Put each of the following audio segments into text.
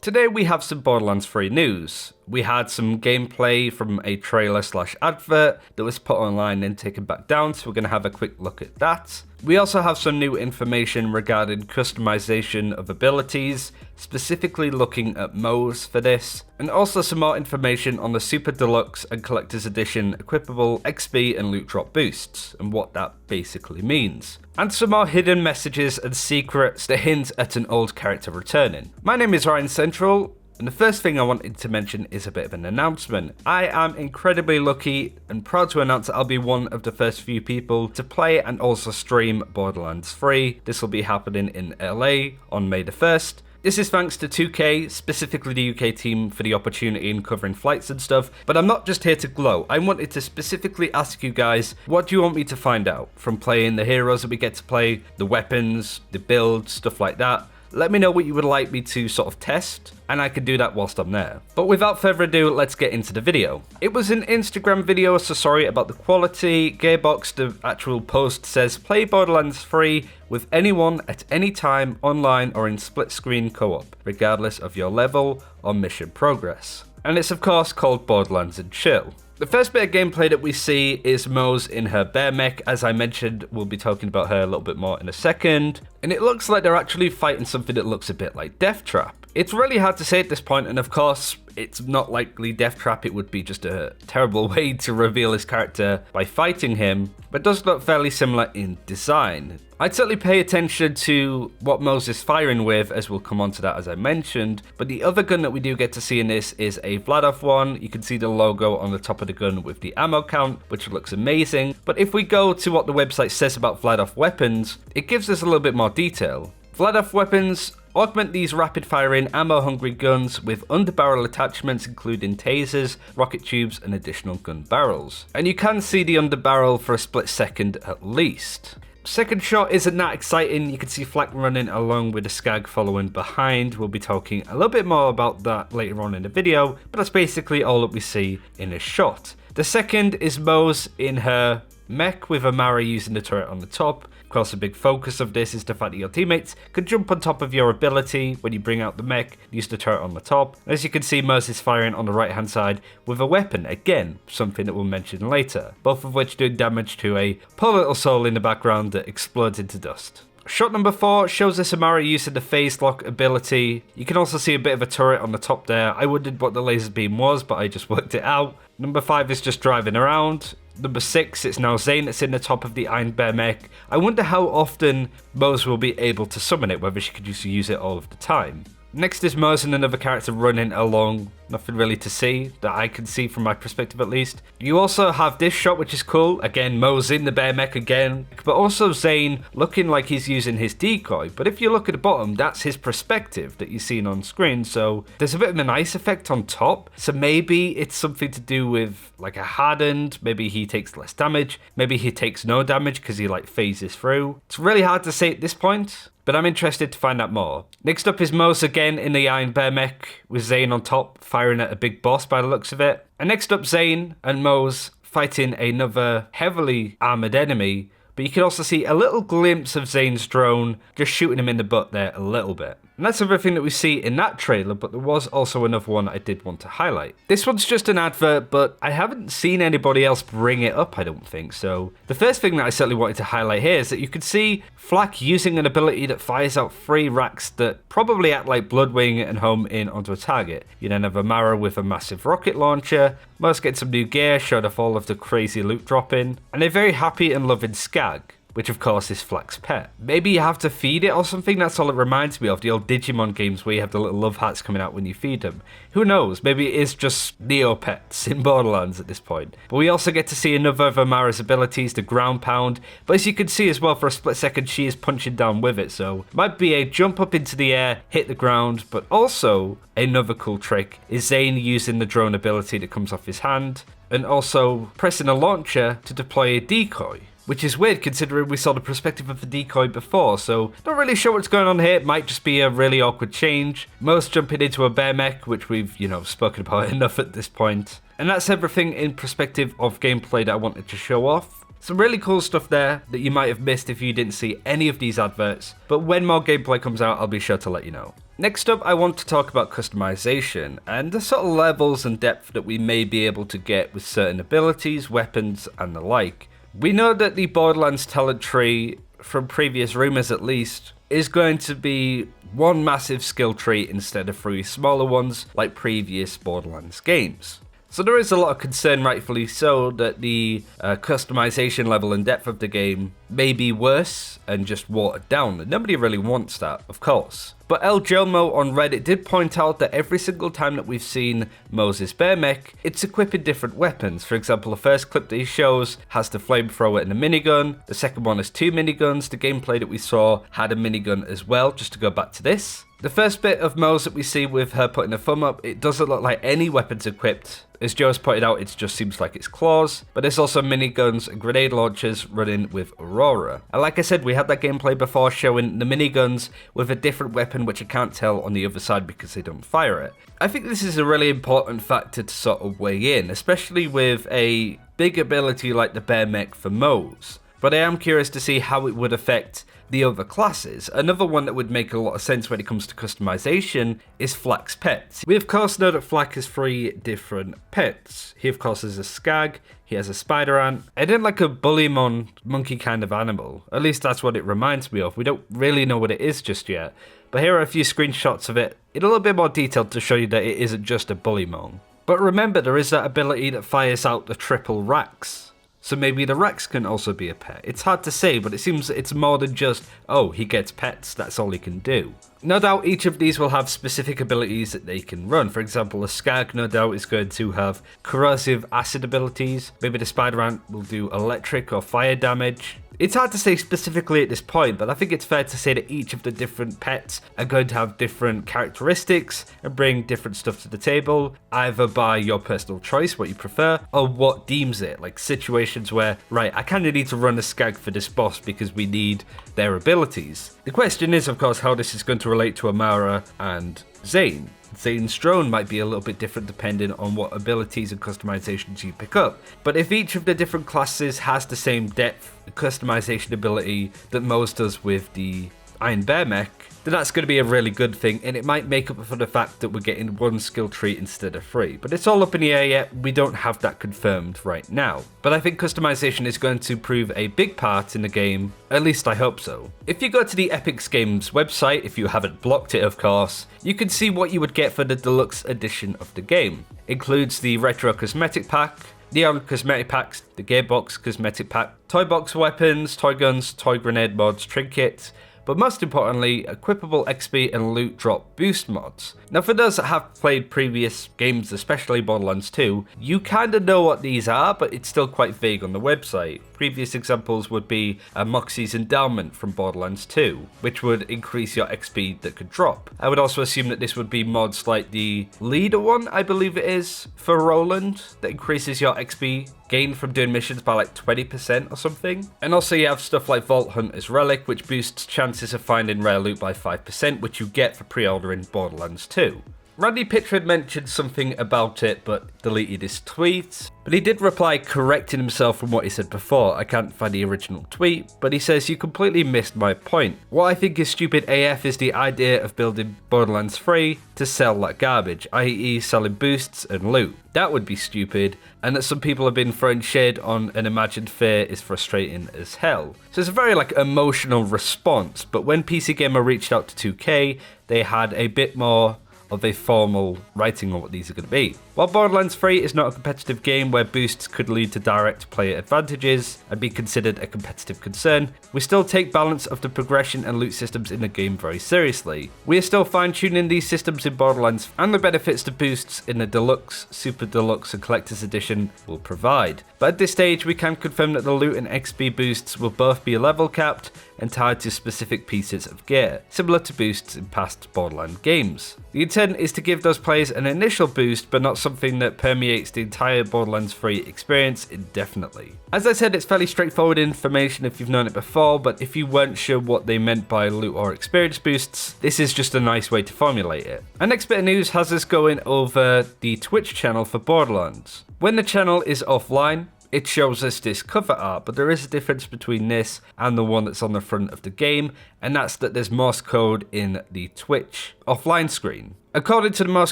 Today we have some Borderlands 3 news. We had some gameplay from a trailer / advert that was put online and taken back down, so we're going to have a quick look at that. We also have some new information regarding customization of abilities, specifically looking at modes for this, and also some more information on the Super Deluxe and Collector's Edition equipable XP and loot drop boosts, and what that basically means. And some more hidden messages and secrets that hint at an old character returning. My name is Ryan Central, and the first thing I wanted to mention is a bit of an announcement. I am incredibly lucky and proud to announce that I'll be one of the first few people to play and also stream Borderlands 3. This will be happening in LA on May the 1st. This is thanks to 2K, specifically the UK team, for the opportunity in covering flights and stuff, but I'm not just here to gloat. I wanted to specifically ask you guys, what do you want me to find out from playing the heroes that we get to play, the weapons, the builds, stuff like that? Let me know what you would like me to sort of test, and I can do that whilst I'm there. But without further ado, let's get into the video. It was an Instagram video, so sorry about the quality. Gearbox, the actual post, says play Borderlands 3 with anyone at any time, online or in split screen co-op, regardless of your level or mission progress. And it's of course called Borderlands and Chill. The first bit of gameplay that we see is Moze in her bear mech. As I mentioned, we'll be talking about her a little bit more in a second. And it looks like they're actually fighting something that looks a bit like Death Trap. It's really hard to say at this point, and of course, it's not likely Death Trap. It would be just a terrible way to reveal his character by fighting him, but it does look fairly similar in design. I'd certainly pay attention to what Moze is firing with, as we'll come on to that as I mentioned, but the other gun that we do get to see in this is a Vladov one. You can see the logo on the top of the gun with the ammo count, which looks amazing. But if we go to what the website says about Vladov weapons, it gives us a little bit more detail. Vladov weapons augment these rapid-firing, ammo-hungry guns with underbarrel attachments including tasers, rocket tubes, and additional gun barrels. And you can see the underbarrel for a split second at least. Second shot isn't that exciting. You can see Flak running along with the Skag following behind. We'll be talking a little bit more about that later on in the video, but that's basically all that we see in this shot. The second is Moze in her mech with Amara using the turret on the top. Of course, a big focus of this is the fact that your teammates can jump on top of your ability when you bring out the mech, use the turret on the top. As you can see, Moze is firing on the right hand side with a weapon, again, something that we'll mention later, both of which do damage to a poor little soul in the background that explodes into dust. Shot number 4 shows us Amara using the phase lock ability. You can also see a bit of a turret on the top there. I wondered what the laser beam was, but I just worked it out. Number 5 is just driving around. Number 6, it's now Zane that's in the top of the Iron Bear mech. I wonder how often Moze will be able to summon it, whether she could just use it all of the time. Next is Moze and another character running along. Nothing really to see, that I can see from my perspective at least. You also have this shot, which is cool. Again, Moze in the bear mech again. But also Zane looking like he's using his decoy. But if you look at the bottom, that's his perspective that you're seeing on screen. So there's a bit of an ice effect on top. So maybe it's something to do with like a hardened. Maybe he takes less damage. Maybe he takes no damage because he like phases through. It's really hard to say at this point, but I'm interested to find out more. Next up is Moze again in the Iron Bear mech with Zane on top, firing at a big boss by the looks of it. And next up, Zane and Moze fighting another heavily armored enemy, but you can also see a little glimpse of Zane's drone just shooting him in the butt there a little bit. And that's everything that we see in that trailer, but there was also another one I did want to highlight. This one's just an advert, but I haven't seen anybody else bring it up, I don't think. So the first thing that I certainly wanted to highlight here is that you can see Flak using an ability that fires out 3 racks that probably act like Bloodwing and home in onto a target. You then have Amara with a massive rocket launcher. Moze gets some new gear, showed off all of the crazy loot dropping, and a very happy and loving Skag, which of course is Flak's pet. Maybe you have to feed it or something. That's all it reminds me of, the old Digimon games where you have the little love hearts coming out when you feed them. Who knows, maybe it is just Neopets in Borderlands at this point. But we also get to see another of Amara's abilities, the ground pound. But as you can see as well, for a split second she is punching down with it, so might be a jump up into the air, hit the ground. But also another cool trick is Zane using the drone ability that comes off his hand, and also pressing a launcher to deploy a decoy. Which is weird considering we saw the perspective of the decoy before, so not really sure what's going on here. It might just be a really awkward change. Moze jumping into a bear mech, which we've, spoken about enough at this point. And that's everything in perspective of gameplay that I wanted to show off. Some really cool stuff there that you might have missed if you didn't see any of these adverts, but when more gameplay comes out, I'll be sure to let you know. Next up, I want to talk about customization and the sort of levels and depth that we may be able to get with certain abilities, weapons, and the like. We know that the Borderlands talent tree, from previous rumors at least, is going to be one massive skill tree instead of 3 smaller ones like previous Borderlands games. So there is a lot of concern, rightfully so, that the customization level and depth of the game may be worse and just watered down. And nobody really wants that, of course. But El Jomo on Reddit did point out that every single time that we've seen Moses Bear Mech, it's equipping different weapons. For example, the first clip that he shows has the flamethrower and a minigun. The second one has 2 miniguns. The gameplay that we saw had a minigun as well, just to go back to this. The first bit of Mose that we see with her putting a thumb up, it doesn't look like any weapons equipped. As Joe's pointed out, it just seems like it's claws, but there's also miniguns and grenade launchers running with Aurora. And like I said, we had that gameplay before showing the miniguns with a different weapon which I can't tell on the other side because they don't fire it. I think this is a really important factor to sort of weigh in, especially with a big ability like the Bear Mech for Mose. But I am curious to see how it would affect the other classes. Another one that would make a lot of sense when it comes to customization is Flak's pets. We of course know that Flak has 3 different pets. He of course is a skag, he has a spider ant, and then like a bullymon monkey kind of animal. At least that's what it reminds me of. We don't really know what it is just yet, but here are a few screenshots of it in a little bit more detail to show you that it isn't just a bullymon. But remember, there is that ability that fires out the triple racks. So maybe the Rex can also be a pet. It's hard to say, but it seems it's more than just, oh, he gets pets, that's all he can do. No doubt each of these will have specific abilities that they can run. For example, the Skag no doubt is going to have corrosive acid abilities. Maybe the Spider Ant will do electric or fire damage. It's hard to say specifically at this point, but I think it's fair to say that each of the different pets are going to have different characteristics and bring different stuff to the table, either by your personal choice, what you prefer, or what deems it. Like situations where, right, I kind of need to run a skag for this boss because we need their abilities. The question is, of course, how this is going to relate to Amara and Zane. Zane's drone might be a little bit different depending on what abilities and customizations you pick up. But if each of the different classes has the same depth and customization ability that Mose does with the Iron Bear Mech, then that's going to be a really good thing, and it might make up for the fact that we're getting 1 skill tree instead of 3. But it's all up in the air yet, we don't have that confirmed right now. But I think customization is going to prove a big part in the game, at least I hope so. If you go to the Epic Games website, if you haven't blocked it of course, you can see what you would get for the deluxe edition of the game. It includes the Retro Cosmetic Pack, Neon Cosmetic Packs, the Gearbox Cosmetic Pack, Toy Box Weapons, Toy Guns, Toy Grenade Mods, Trinkets, but most importantly, equipable XP and loot drop boost mods. Now for those that have played previous games, especially Borderlands 2, you kinda know what these are, but it's still quite vague on the website. Previous examples would be Moxie's Endowment from Borderlands 2, which would increase your XP that could drop. I would also assume that this would be mods like the Leader one, I believe it is, for Roland, that increases your XP gain from doing missions by like 20% or something. And also you have stuff like Vault Hunter's Relic, which boosts chances of finding rare loot by 5%, which you get for pre-ordering Borderlands 2. Randy Pitchford mentioned something about it but deleted his tweet. But he did reply correcting himself from what he said before. I can't find the original tweet, but he says, "You completely missed my point. What I think is stupid AF is the idea of building Borderlands 3 to sell like garbage, i.e. selling boosts and loot. That would be stupid, and that some people have been throwing shade on an imagined fear is frustrating as hell." So it's a very like emotional response, but when PC Gamer reached out to 2K, they had a bit more of a formal writing on what these are going to be. While Borderlands 3 is not a competitive game where boosts could lead to direct player advantages and be considered a competitive concern, we still take balance of the progression and loot systems in the game very seriously. We are still fine-tuning these systems in Borderlands, and the benefits to boosts in the Deluxe, Super Deluxe and Collector's Edition will provide. But at this stage, we can confirm that the loot and XP boosts will both be level capped and tied to specific pieces of gear, similar to boosts in past Borderlands games. The intent is to give those players an initial boost, but not something that permeates the entire Borderlands 3 experience indefinitely. As I said, it's fairly straightforward information if you've known it before, but if you weren't sure what they meant by loot or experience boosts, this is just a nice way to formulate it. Our next bit of news has us going over the Twitch channel for Borderlands. When the channel is offline, it shows us this cover art, but there is a difference between this and the one that's on the front of the game, and that's that there's Morse code in the Twitch offline screen. According to the Morse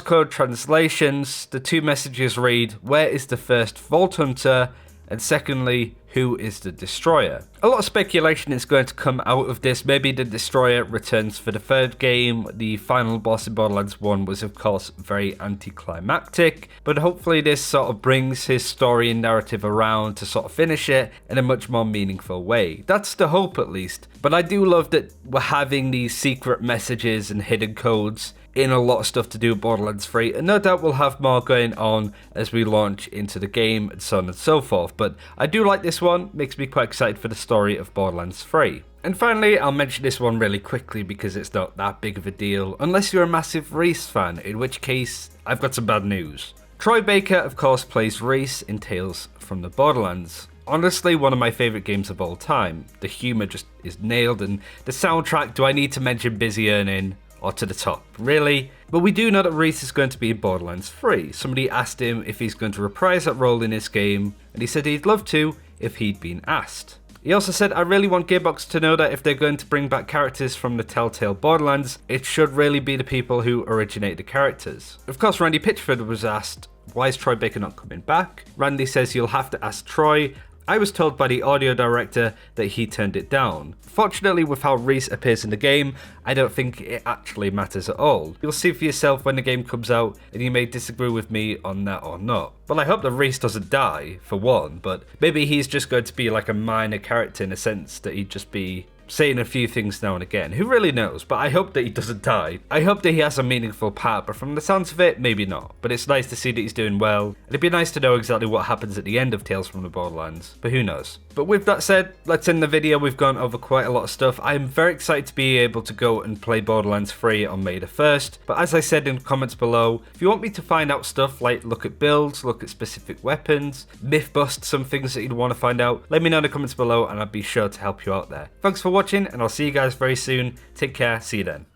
code translations, the two messages read, "Where is the first Vault Hunter?" and secondly, "Who is the Destroyer?" A lot of speculation is going to come out of this. Maybe the Destroyer returns for the third game. The final boss in Borderlands 1 was of course very anticlimactic, but hopefully this sort of brings his story and narrative around to sort of finish it in a much more meaningful way. That's the hope at least. But I do love that we're having these secret messages and hidden codes in a lot of stuff to do with Borderlands 3, and no doubt we'll have more going on as we launch into the game and so on and so forth, but I do like this one, makes me quite excited for the story of Borderlands 3. And finally, I'll mention this one really quickly because it's not that big of a deal, unless you're a massive Reese fan, in which case, I've got some bad news. Troy Baker, of course, plays Reese in Tales from the Borderlands. Honestly, one of my favourite games of all time. The humour just is nailed, and the soundtrack, do I need to mention Busy Earning? Or To the Top, really? But we do know that Reese is going to be in Borderlands 3. Somebody asked him if he's going to reprise that role in this game, and he said he'd love to if he'd been asked. He also said, "I really want Gearbox to know that if they're going to bring back characters from the Telltale Borderlands, it should really be the people who originate the characters." Of course, Randy Pitchford was asked, "Why is Troy Baker not coming back?" Randy says, "You'll have to ask Troy. I was told by the audio director that he turned it down. Fortunately, with how Reese appears in the game, I don't think it actually matters at all. You'll see for yourself when the game comes out, and you may disagree with me on that or not. Well, I hope that Reese doesn't die, for one, but maybe he's just going to be like a minor character in a sense that he'd just be saying a few things now and again. Who really knows? But I hope that he doesn't die. I hope that he has a meaningful part, but from the sounds of it, maybe not. But it's nice to see that he's doing well. It'd be nice to know exactly what happens at the end of Tales from the Borderlands, but who knows? But with that said, let's end the video. We've gone over quite a lot of stuff. I'm very excited to be able to go and play Borderlands 3 on May the 1st. But as I said in the comments below, if you want me to find out stuff like look at builds, look at specific weapons, myth bust some things that you'd want to find out, let me know in the comments below and I'll be sure to help you out there. Thanks for watching, and I'll see you guys very soon. Take care, see you then.